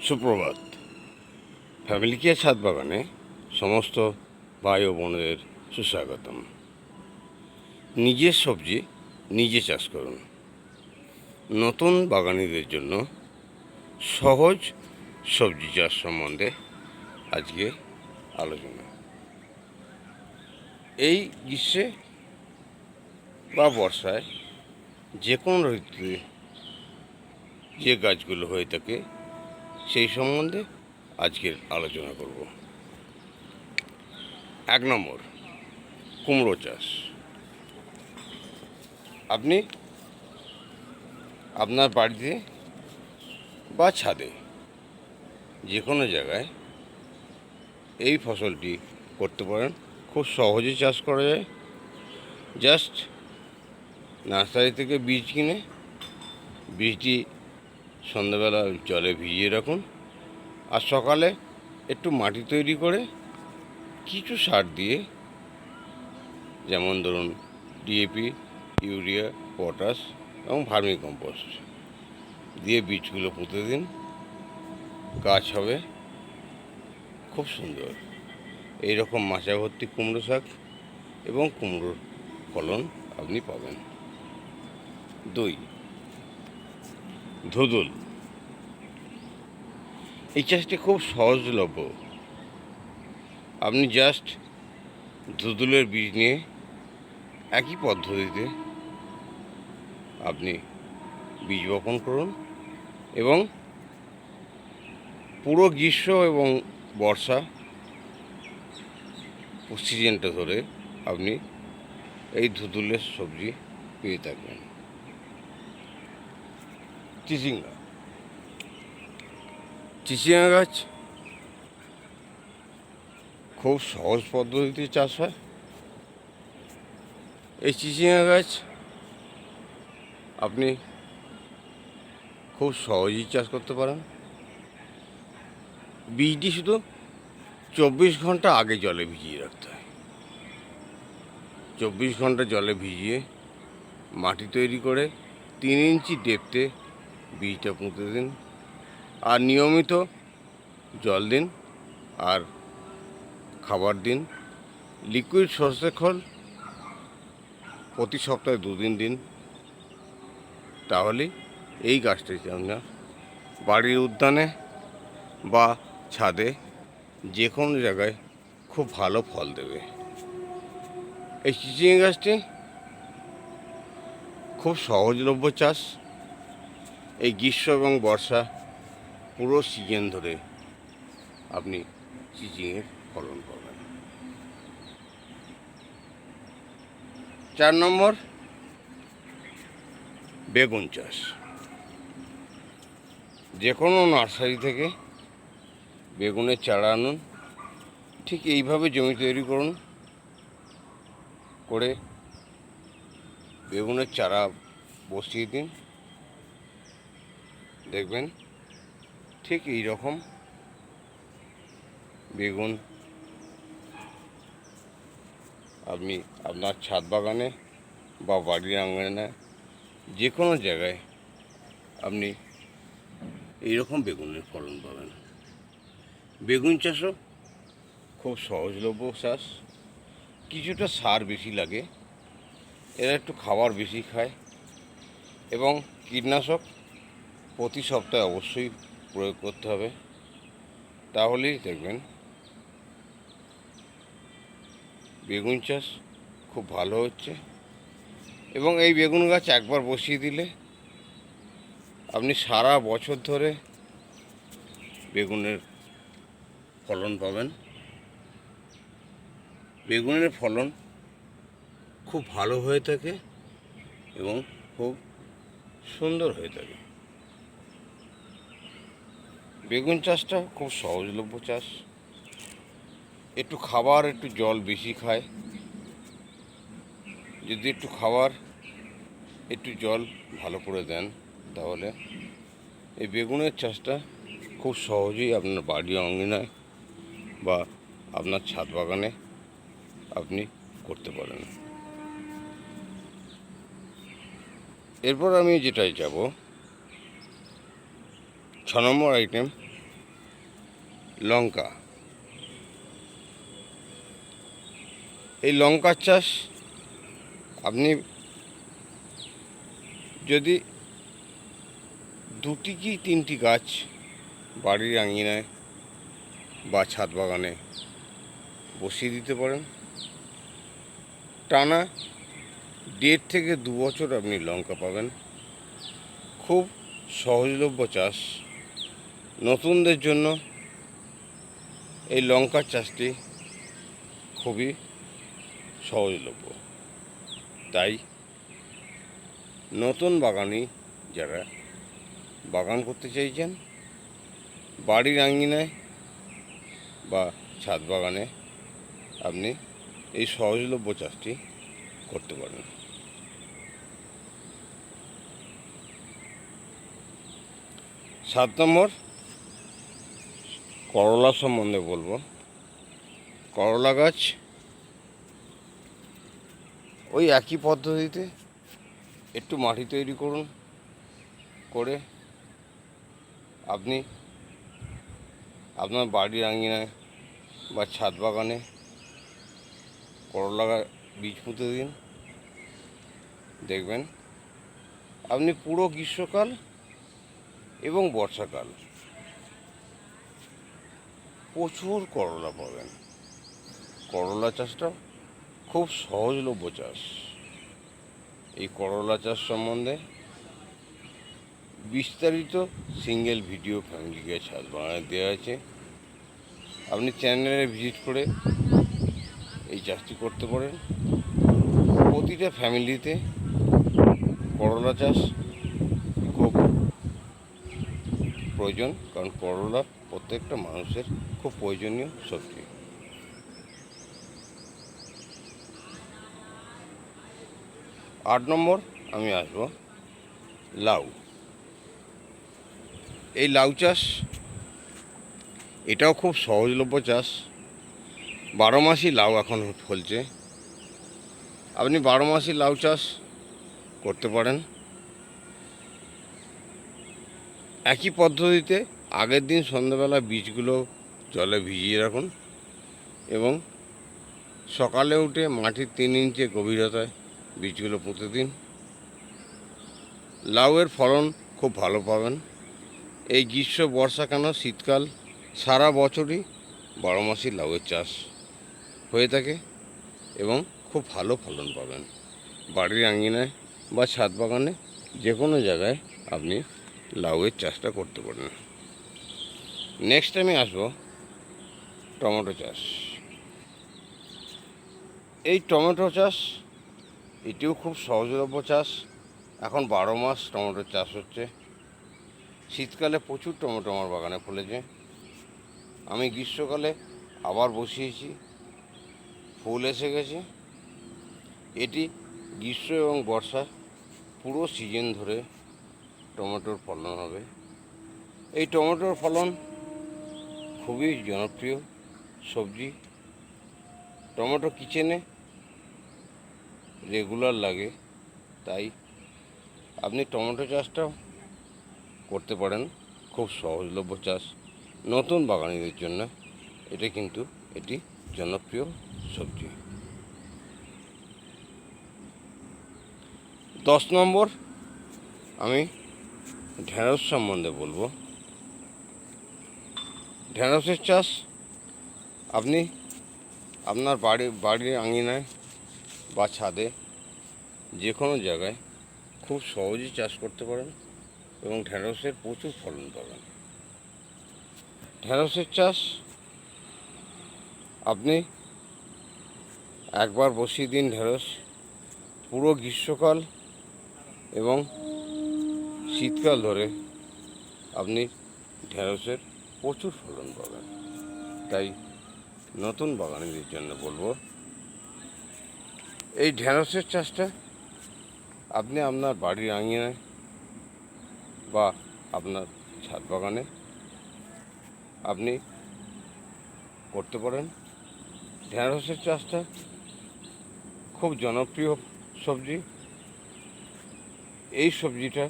সুপ্রভাত। Family care ছাদ বাগানে সমস্ত ভাই ও বোনদের সুস্বাগতম। নিজের সবজি নিজে চাষ করুন। নতুন বাগানিদের জন্য সহজ সবজি চাষ সম্বন্ধে আজকে আলোচনা। এই গ্রীষ্মে বা বর্ষায় যে কোনো ঋতুতে যে গাছগুলো হয়ে থাকে সেই সম্বন্ধে আজকের আলোচনা করব। 1 নম্বর, কুমড়ো চাষ। আপনি আপনার বাড়িতে বা ছাদে যে কোনো জায়গায় এই ফসলটি করতে পারেন। খুব সহজে চাষ করা যায়। জাস্ট নার্সারি থেকে বীজ কিনে বীজটি সন্ধ্যাবেলা জলে ভিজিয়ে রাখুন, আর সকালে একটু মাটি তৈরি করে কিছু সার দিয়ে, যেমন ধরুন ডিএপি, ইউরিয়া, পটাশ এবং ভার্মি কম্পোস্ট দিয়ে বীজগুলো পুঁতে দিন। গাছ হবে খুব সুন্দর। এই রকম মাচা ভর্তি কুমড়ো শাক এবং কুমড়োর ফলন আপনি পাবেন। 2, ধুদুল। এই চাষটি খুব সহজলভ্য। আপনি জাস্ট ধুদুলের বীজ নিয়ে একই পদ্ধতিতে আপনি বীজ বপন করুন এবং পুরো গ্রীষ্ম এবং বর্ষা সিজনটা ধরে আপনি এই ধুদুলের সবজি পেয়ে থাকবেন। চিচিঙ্গা। চিচিঙ্গা গাছ খুব সহজ পদ্ধতিতে চাষ হয়। এই চিচিঙ্গা গাছ আপনি খুব সহজেই চাষ করতে পারেন। বীজটি শুধু 24 ঘন্টা আগে জলে ভিজিয়ে রাখতে হয়। 24 ঘন্টা জলে ভিজিয়ে মাটি তৈরি করে 3 ইঞ্চি ডেপথে বীজটা পুঁতে দিন, আর নিয়মিত জল দিন আর খাবার দিন। লিকুইড সরষে খোল প্রতি সপ্তাহে 2 দিন দিন। তাহলেই এই গাছটি আপনার বাড়ির উদ্যানে বা ছাদে যে কোনো জায়গায় খুব ভালো ফল দেবে। এই চিচিঙ্গা গাছটি খুব সহজলভ্য চাষ। এই গ্রীষ্ম এবং বর্ষা পুরো সিজন ধরে আপনি চিচিঙ্গার ফলন পাবেন। 4 নম্বর, বেগুন চাষ। যে কোনো নার্সারি থেকে বেগুনের চারা আনুন, ঠিক এইভাবে জমি তৈরি করুন, করে বেগুনের চারা বসিয়ে দিন। দেখবেন ঠিক এই রকম বেগুন আপনি আপনার ছাদ বাগানে বা বাড়ির আঙিনায় যে কোনো জায়গায় আপনি এইরকম বেগুনের ফলন পাবেন। বেগুন চাষও খুব সহজলভ্য চাষ। কিছুটা সার বেশি লাগে, এরা একটু খাবার বেশি খায়, এবং কীটনাশক প্রতি সপ্তাহে অবশ্যই প্রয়োগ করতে হবে। তাহলেই দেখবেন বেগুন চাষ খুব ভালো হচ্ছে। এবং এই বেগুন গাছ একবার বসিয়ে দিলে আপনি সারা বছর ধরে বেগুনের ফলন পাবেন। বেগুনের ফলন খুব ভালো হয়ে থাকে এবং খুব সুন্দর হয়ে থাকে। বেগুন চাষটা খুব সহজলভ্য চাষ। একটু খাবার, একটু জল বেশি খায়। যদি একটু খাবার, একটু জল ভালো করে দেন, তাহলে এই বেগুনের চাষটা খুব সহজেই আপনার বাড়ি আঙিনায় বা আপনার ছাদ বাগানে আপনি করতে পারেন। এরপর আমি যেটাই যাব, 6 নম্বর আইটেম, লঙ্কা। এই লঙ্কার চাষ আপনি যদি 2টি কি 3টি গাছ বাড়ির আঙিনায় বা ছাদ বাগানে বসিয়ে দিতে পারেন, টানা 1.5 থেকে 2 বছর আপনি লঙ্কা পাবেন। খুব সহজলভ্য চাষ। নতুনদের জন্য এই লঙ্কার চাষটি খুবই সহজলভ্য। তাই নতুন বাগানি যারা বাগান করতে চাইছেন, বাড়ির আঙিনায় বা ছাদ বাগানে আপনি এই সহজলভ্য চাষটি করতে পারেন। 7 নম্বর, করলা সম্বন্ধে বলবো। করলা গাছ ওই একই পদ্ধতিতে একটু মাটি তৈরি করুন, করে আপনি আপনার বাড়ির আঙিনায় বা ছাদ বাগানে করলা বীজ পুঁতে দিন। দেখবেন আপনি পুরো গ্রীষ্মকাল এবং বর্ষাকাল প্রচুর করলা পাবেন। করলা চাষটা খুব সহজলভ্য চাষ। এই করলা চাষ সম্বন্ধে বিস্তারিত সিঙ্গেল ভিডিও ফ্যামিলি গাছ ছাদ বাগানে দেওয়া আছে। আপনি চ্যানেলে ভিজিট করে এই চাষটি করতে পারেন। প্রতিটা ফ্যামিলিতে করলা চাষ খুব প্রয়োজন, কারণ করলা প্রত্যেকটা মানুষের খুব প্রয়োজনীয় সবজি। 8 নম্বর আমি আসব লাউ। এই লাউ চাষ এটাও খুব সহজলভ্য চাষ। 12 মাসই লাউ এখন ফলছে। আপনি 12 মাসই লাউ চাষ করতে পারেন। একই পদ্ধতিতে আগের দিন সন্ধ্যাবেলা বীজগুলো জলে ভিজিয়ে রাখুন এবং সকালে উঠে মাটির 3 ইঞ্চি গভীরতায় বীজগুলো পুঁতে দিন। লাউয়ের ফলন খুব ভালো পাবেন। এই গ্রীষ্ম, বর্ষা কেন শীতকাল সারা বছরই 12 মাসই লাউয়ের চাষ হয়ে থাকে এবং খুব ভালো ফলন পাবেন। বাড়ির আঙিনায় বা ছাদ বাগানে যে কোনো জায়গায় আপনি লাউয়ের চাষটা করতে পারেন। নেক্সট আমি আসবো টমেটো চাষ। এই টমেটো চাষ এটিও খুব সহজলভ্য চাষ। এখন 12 মাস টমেটোর চাষ হচ্ছে। শীতকালে প্রচুর টমেটো আমার বাগানে ফলেছে। আমি গ্রীষ্মকালে আবার বসিয়েছি, ফুল এসে গেছে। এটি গ্রীষ্ম এবং বর্ষা পুরো সিজন ধরে টমেটোর ফলন হবে। এই টমেটোর ফলন খুবই জনপ্রিয় সবজি। টমেটো কিচেনে রেগুলার লাগে, তাই আপনি টমেটো চাষটাও করতে পারেন। খুব সহজলভ্য চাষ। নতুন বাগানিদের জন্য এটি জনপ্রিয় সবজি। 10 নম্বর আমি ঢেঁড়স সম্বন্ধে বলবো। ঢেঁড়সের চাষ আপনি আপনার বাড়ির আঙিনায় বা ছাদে যে কোনো জায়গায় খুব সহজেই চাষ করতে পারেন এবং ঢেঁড়সের প্রচুর ফলন পাবেন। ঢেঁড়সের চাষ আপনি একবার বসিয়ে দিন। ঢেঁড়স পুরো গ্রীষ্মকাল এবং শীতকাল ধরে আপনি ঢেঁড়সের প্রচুর ফলন পাবেন। তাই নতুন বাগানিদের জন্য বলবো, এই ঢেঁড়সের চাষটা আপনি আপনার বাড়ির আঙিনায় বা আপনার ছাদ বাগানে আপনি করতে পারেন। ঢেঁড়সের চাষটা খুব জনপ্রিয় সবজি। এই সবজিটা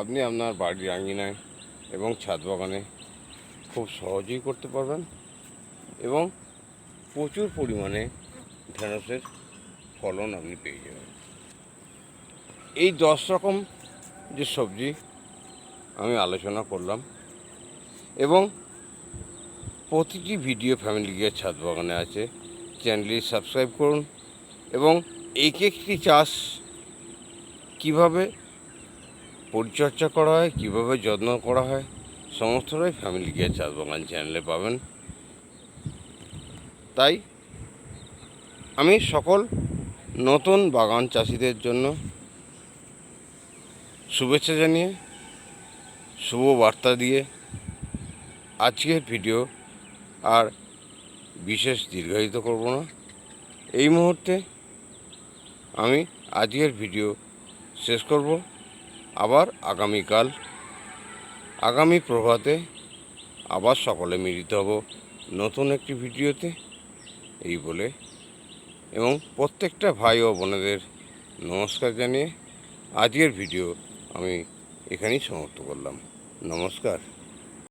আপনি আপনার বাড়ির আঙিনায় এবং ছাদ বাগানে খুব সহজেই করতে পারবেন এবং প্রচুর পরিমাণে ঢেঁড়সের ফলন আপনি পেয়ে যাবেন। এই 10 রকম যে সবজি আমি আলোচনা করলাম এবং প্রতিটি ভিডিও ফ্যামিলি গিয়ে ছাদ বাগানে আছে, চ্যানেলটি সাবস্ক্রাইব করুন এবং এক একটি চাষ কিভাবে পরিচর্যা করা হয়, কিভাবে যত্ন করা হয়, সমস্তটাই ফ্যামিলি গিয়ে ছাদ বাগান চ্যানেলে পাবেন। তাই আমি সকল নতুন বাগান চাষিদের জন্য শুভেচ্ছা জানিয়ে, শুভ বার্তা দিয়ে আজকের ভিডিও আর বিশেষ দীর্ঘায়িত করব না। এই মুহূর্তে আমি আজকের ভিডিও শেষ করব। আবার আগামীকাল আগামী প্রভাতে আবার সকলে মিলিত হব নতুন একটি ভিডিওতে। এই বলে এবং প্রত্যেকটা ভাই ও বোনেদের নমস্কার জানিয়ে আজকের ভিডিও আমি এখানেই সমাপ্ত করলাম। নমস্কার।